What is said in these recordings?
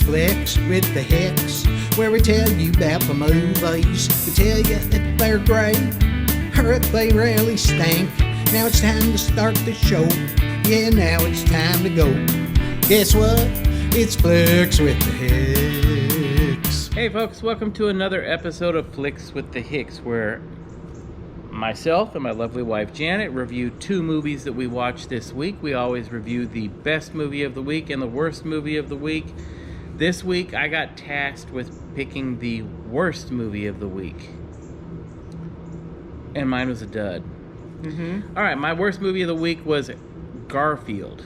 Flix with the Hicks, where we tell you about the movies. We tell you if they're great or if they really stink. Now it's time to start the show. Yeah, now it's time to go. Guess what? It's Flix with the Hicks. Hey folks, welcome to another episode of Flix with the Hicks, where myself and my lovely wife Janet review two movies that we watched this week. We always review the best movie of the week and the worst movie of the week. This week I got tasked with picking the worst movie of the week, and mine was a dud. Alright, my worst movie of the week was Garfield.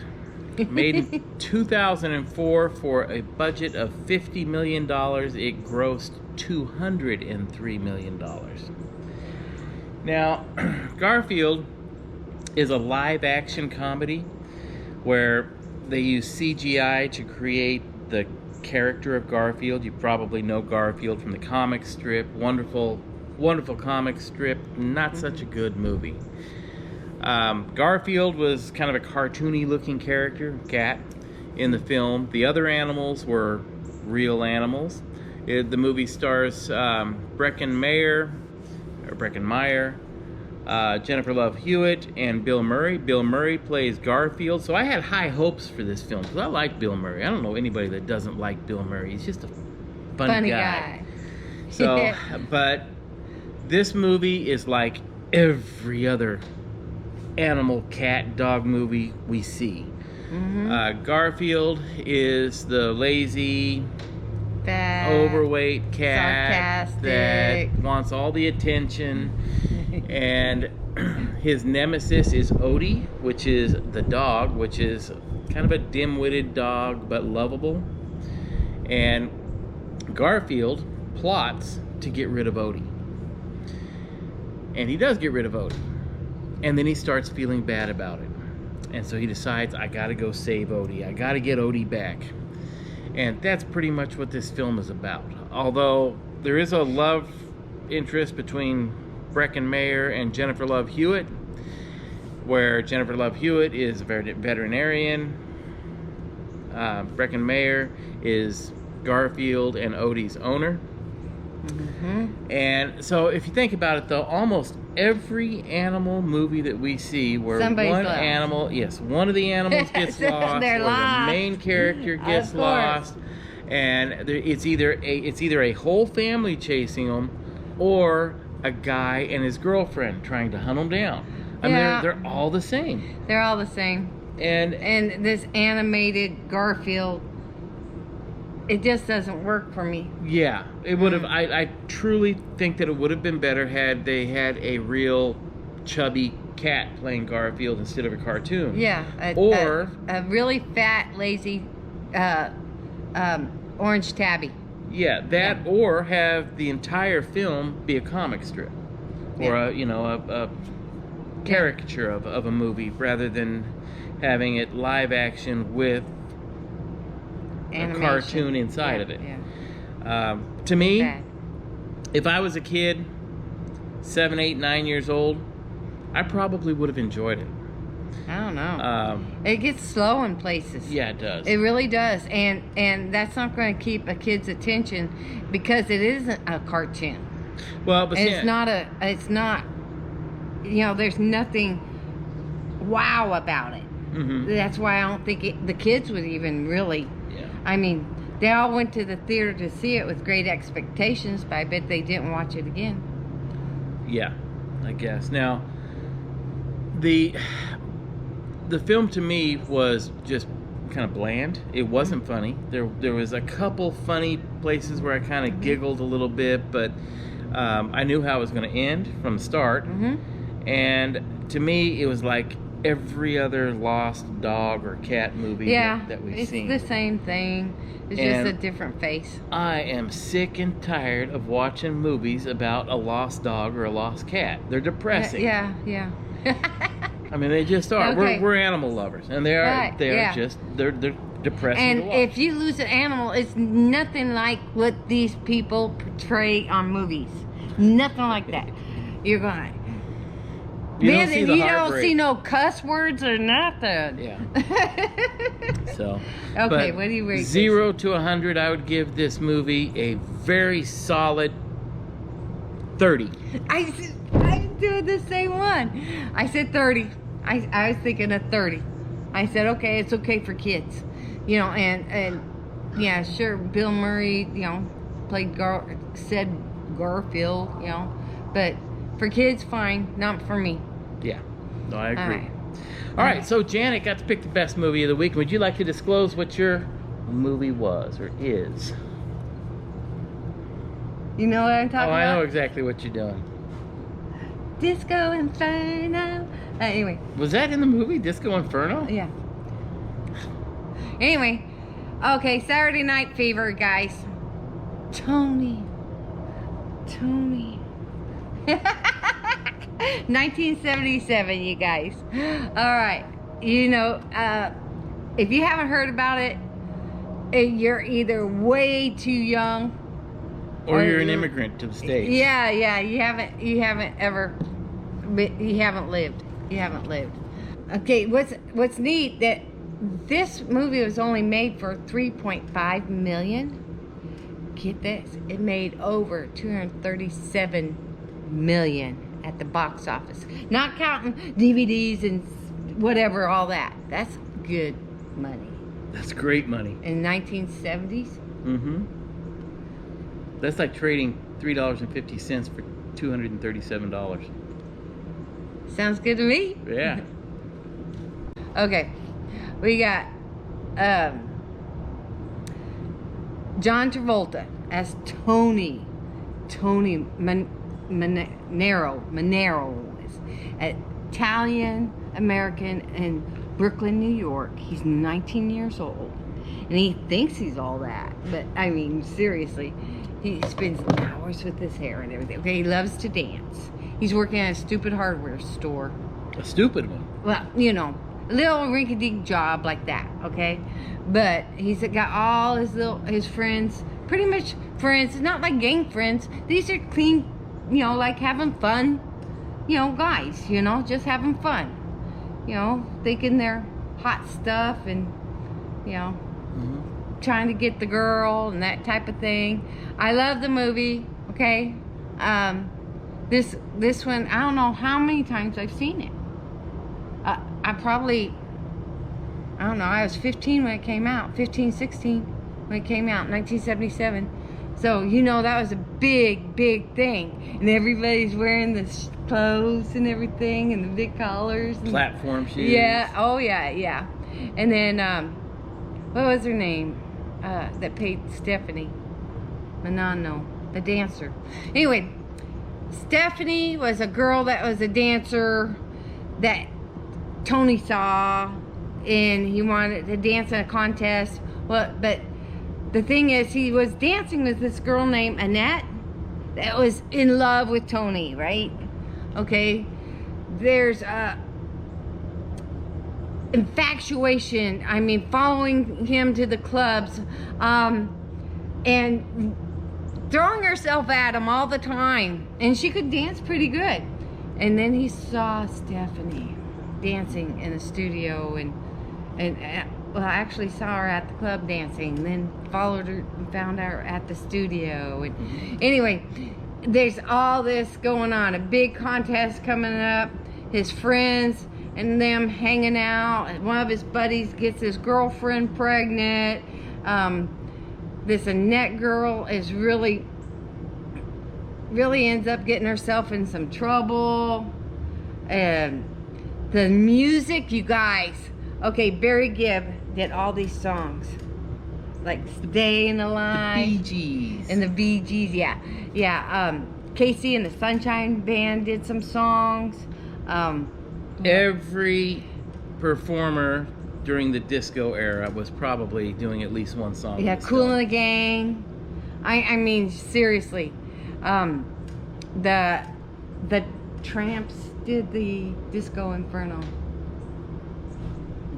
Made in 2004 for a budget of $50 million. It grossed $203 million. Now, Garfield is a live-action comedy where they use CGI to create the character of Garfield. You probably know Garfield from the comic strip. Wonderful, wonderful comic strip. Not such a good movie. Garfield was kind of a cartoony-looking character, cat, in the film. The other animals were real animals. The movie stars Breckin Meyer, Jennifer Love Hewitt, and Bill Murray. Bill Murray plays Garfield. So I had high hopes for this film because I like Bill Murray. I don't know anybody that doesn't like Bill Murray. He's just a funny guy. So, but this movie is like every other animal, cat, dog movie we see. Garfield is the lazy, fat, overweight cat sarcastic, that wants all the attention. And his nemesis is Odie, which is the dog, which is kind of a dim-witted dog but lovable. And Garfield plots to get rid of Odie, and he does get rid of Odie, and then he starts feeling bad about it, and so he decides, I gotta go save Odie, I gotta get Odie back. And that's pretty much what this film is about, although there is a love interest between Breckin Meyer and Jennifer Love Hewitt, where Jennifer Love Hewitt is a veterinarian. Breckin Meyer is Garfield and Odie's owner. And so if you think about it, though, almost every animal movie that we see where somebody's one lost. animal, one of the animals gets lost, or the main character gets lost, and it's either a whole family chasing them, or a guy and his girlfriend trying to hunt them down. I mean, they're all the same. They're all the same. And this animated Garfield, it just doesn't work for me. Yeah, it would have. I truly think that it would have been better had they had a real chubby cat playing Garfield instead of a cartoon. Yeah, a really fat, lazy orange tabby. Yeah, or have the entire film be a comic strip, or a caricature of a movie, rather than having it live action with animation, a cartoon inside of it. To me, if I was a kid, 7, 8, 9 years old, I probably would have enjoyed it. I don't know. It gets slow in places. Yeah, it does. It really does, and that's not going to keep a kid's attention because it isn't a cartoon. Well, but it's not. There's nothing wow about it. That's why I don't think the kids would even really. Yeah. I mean, they all went to the theater to see it with great expectations, but I bet they didn't watch it again. Yeah, I guess. Now, the film to me was just kind of bland. It wasn't funny. There was a couple funny places where I kind of giggled a little bit, but I knew how it was going to end from the start. And to me, it was like every other lost dog or cat movie that we've seen. It's the same thing. It's just a different face. I am sick and tired of watching movies about a lost dog or a lost cat. They're depressing. Yeah. I mean, they just are. Okay. We're animal lovers, and they are. Right, They are just. They're depressing. And to watch. if you lose an animal, it's nothing like what these people portray on movies. Nothing like that. You're going, You Man, don't see and the you don't heartbreak. see no cuss words or nothing. Yeah. So. Okay, but what do you rate 0 to 100, I would give this movie a very solid 30. I'm doing the same one. I said 30. I was thinking of 30. I said, okay, it's okay for kids. You know, and yeah, sure, Bill Murray, you know, played Garfield, you know, but for kids, fine, not for me. Yeah. No, I agree. All right. All right, so Janet got to pick the best movie of the week. Would you like to disclose what your movie was or is? You know what I'm talking Oh, about? I know exactly what you're doing. Disco Inferno. Anyway. Was that in the movie Disco Inferno? Yeah. Anyway. Okay, Saturday Night Fever, guys. Tony. 1977, you guys. All right. You know, if you haven't heard about it, you're either way too young, Or you're an immigrant to the States. Yeah, you haven't lived. You haven't lived. Okay, what's neat that this movie was only made for $3.5 million. Get this, it made over $237 million at the box office. Not counting DVDs and whatever, all that. That's good money. That's great money. In 1970s? Mm-hmm. That's like trading $3.50 for $237. Sounds good to me. Yeah. Okay, we got John Travolta as Tony Manero is Italian American in Brooklyn, New York. He's 19 years old, and he thinks he's all that, but I mean, seriously, he spends hours with his hair and everything. Okay, he loves to dance. He's working at a stupid hardware store. A stupid one. Well, you know, a little rinky-dink job like that, okay? But he's got all his friends, pretty much friends, not like gang friends. These are clean, you know, like having fun, you know, guys, you know, just having fun. You know, thinking they're hot stuff and, you know, trying to get the girl and that type of thing. I love the movie, okay? This one, I don't know how many times I've seen it. I don't know, I was 15 when it came out, 15, 16 when it came out, 1977. So, you know, that was a big, big thing. And everybody's wearing the clothes and everything and the big collars. And, platform shoes. yeah, oh yeah. And then, what was her name? That played Stephanie Manano, the dancer. Anyway, Stephanie was a girl that was a dancer that Tony saw, and he wanted to dance in a contest. Well, but the thing is, he was dancing with this girl named Annette that was in love with Tony, right? Okay, there's infatuation. I mean, following him to the clubs, and throwing herself at him all the time, and she could dance pretty good. And then he saw Stephanie dancing in the studio, and well, I actually saw her at the club dancing, and then followed her and found her at the studio. And anyway, there's all this going on, a big contest coming up, his friends and them hanging out, and one of his buddies gets his girlfriend pregnant. This Annette girl is really ends up getting herself in some trouble. And the music, you guys, okay, Barry Gibb did all these songs, like Stay in the Line, Bee Gees. and the Bee Gees, yeah. Casey and the Sunshine Band did some songs. Every performer during the disco era was probably doing at least one song. Yeah, Kool and the Gang. I mean, seriously. The Tramps did the Disco Inferno.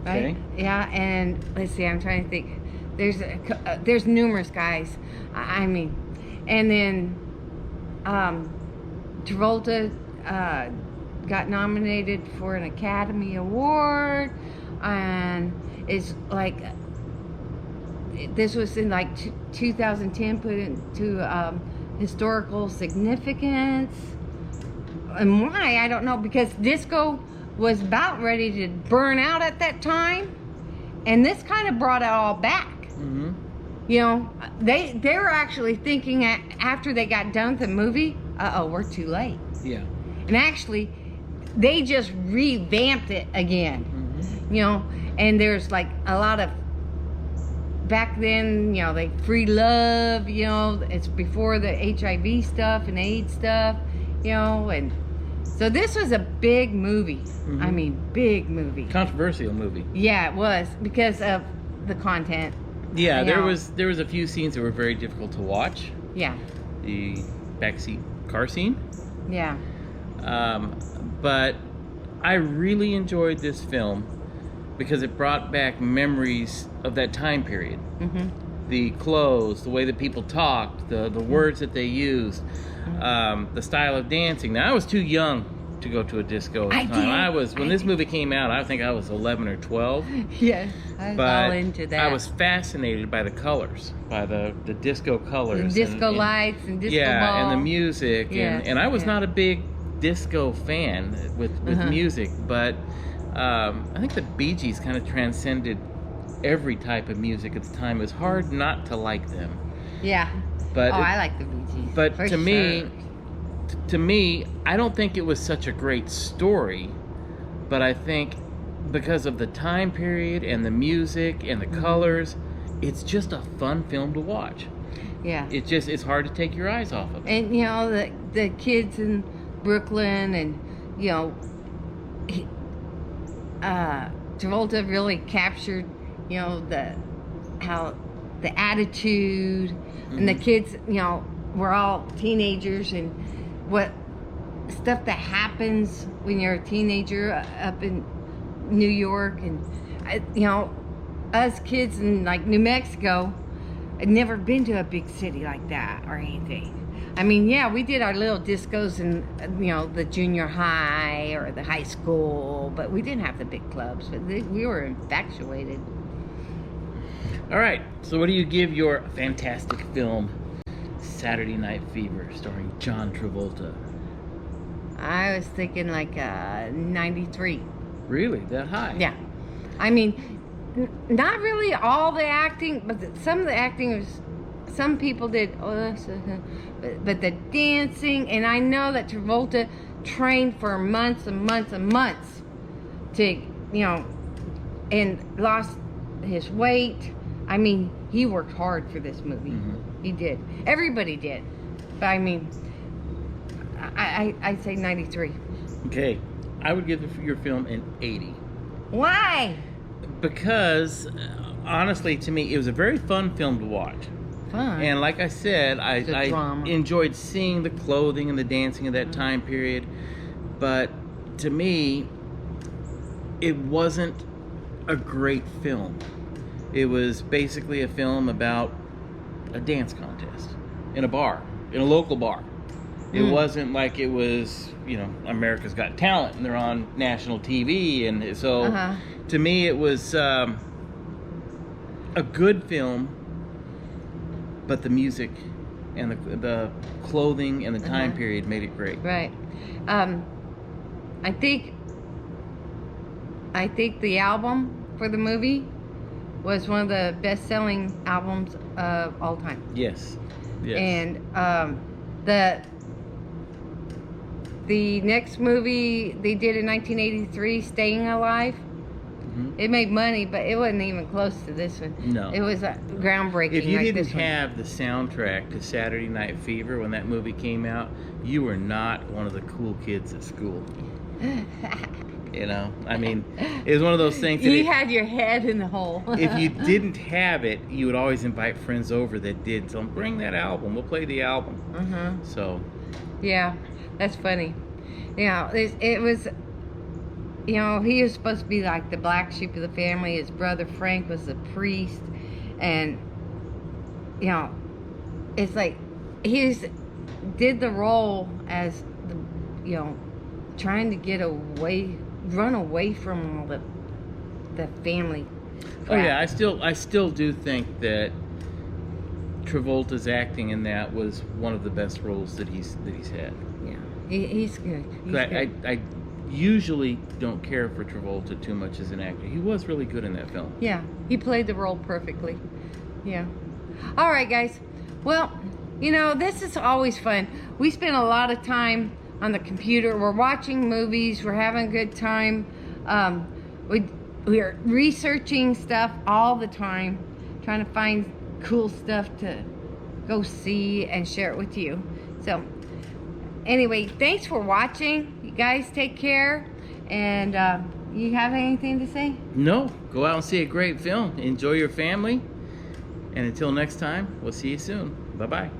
Right? Okay. Yeah, and let's see, I'm trying to think. There's numerous guys. I mean, and then Travolta got nominated for an Academy Award, and it's like this was in like 2010 put into historical significance. And why, I don't know, because disco was about ready to burn out at that time, and this kind of brought it all back. Mm-hmm. You know, they were actually thinking after they got done with the movie, we're too late. Yeah. And actually, they just revamped it again. Mm-hmm. You know, and there's like a lot of, back then, you know, like free love, you know, it's before the HIV stuff and AIDS stuff, you know, and so this was a big movie. Mm-hmm. I mean, big movie. Controversial movie. Yeah, it was, because of the content. Yeah, You there know. was a few scenes that were very difficult to watch. Yeah, The backseat car scene. yeah. But I really enjoyed this film because it brought back memories of that time period. Mm-hmm. The clothes, the way that people talked, the words that they used, the style of dancing. Now, I was too young to go to a disco at the time. When this movie came out, I think I was 11 or 12. Yeah, I was But all into that. I was fascinated by the colors, by the disco colors. And disco lights and disco yeah, ball. and the music. Yes, and I was yeah. not a big disco fan with music, but I think the Bee Gees kind of transcended every type of music at the time. It was hard not to like them. Yeah. But I like the Bee Gees. But for to me, sure. to me, I don't think it was such a great story, but I think because of the time period and the music and the colors, it's just a fun film to watch. Yeah. It's hard to take your eyes off of it. And you know, the kids in Brooklyn, and you know, Travolta really captured, you know, the attitude, and the kids, you know, were all teenagers, and what stuff that happens when you're a teenager up in New York, and you know, us kids in like New Mexico had never been to a big city like that or anything. I mean, yeah, we did our little discos in, you know, the junior high or the high school, but we didn't have the big clubs. But we were infatuated. All right, so what do you give your fantastic film, Saturday Night Fever, starring John Travolta? I was thinking like 93. Really, that high? Yeah. I mean, not really all the acting, but some of the acting was, some people did, but the dancing, and I know that Travolta trained for months and months and months to, you know, and lost his weight. I mean, he worked hard for this movie. Mm-hmm. He did. Everybody did. But I mean, I'd say 93. Okay, I would give your film an 80. Why? Because, honestly, to me, it was a very fun film to watch. Fun. And like I said, I drama. enjoyed seeing the clothing and the dancing of that time period. But to me, it wasn't a great film. It was basically a film about a dance contest in a bar, in a local bar. It wasn't like it was, you know, America's Got Talent and they're on national TV. And so to me, it was a good film. But the music and the clothing and the time period made it great. Right. I think the album for the movie was one of the best-selling albums of all time. Yes. Yes. And the next movie they did in 1983, Staying Alive, it made money, but it wasn't even close to this one. No. It was groundbreaking. If you like didn't this one. have the soundtrack to Saturday Night Fever when that movie came out, you were not one of the cool kids at school. You know, I mean, it was one of those things that You had your head in the hole. if you didn't have it, you would always invite friends over that did. So bring that album. We'll play the album. So. Yeah, that's funny. You know, it was, you know, he was supposed to be like the black sheep of the family. His brother Frank was the priest. And, you know, it's like did the role as the, you know, trying to run away from all the family crap. Oh yeah, I still do think that Travolta's acting in that was one of the best roles that he's had. Yeah, he's good. He's 'Cause good. I usually don't care for Travolta too much as an actor. He was really good in that film. Yeah, he played the role perfectly. Yeah. All right, guys. Well, this is always fun. We spend a lot of time on the computer. We're watching movies. We're having a good time. We are researching stuff all the time, trying to find cool stuff to go see and share it with you. So, anyway, thanks for watching. You guys take care. And you have anything to say? No, go out and see a great film. Enjoy your family. And until next time, we'll see you soon. Bye-bye.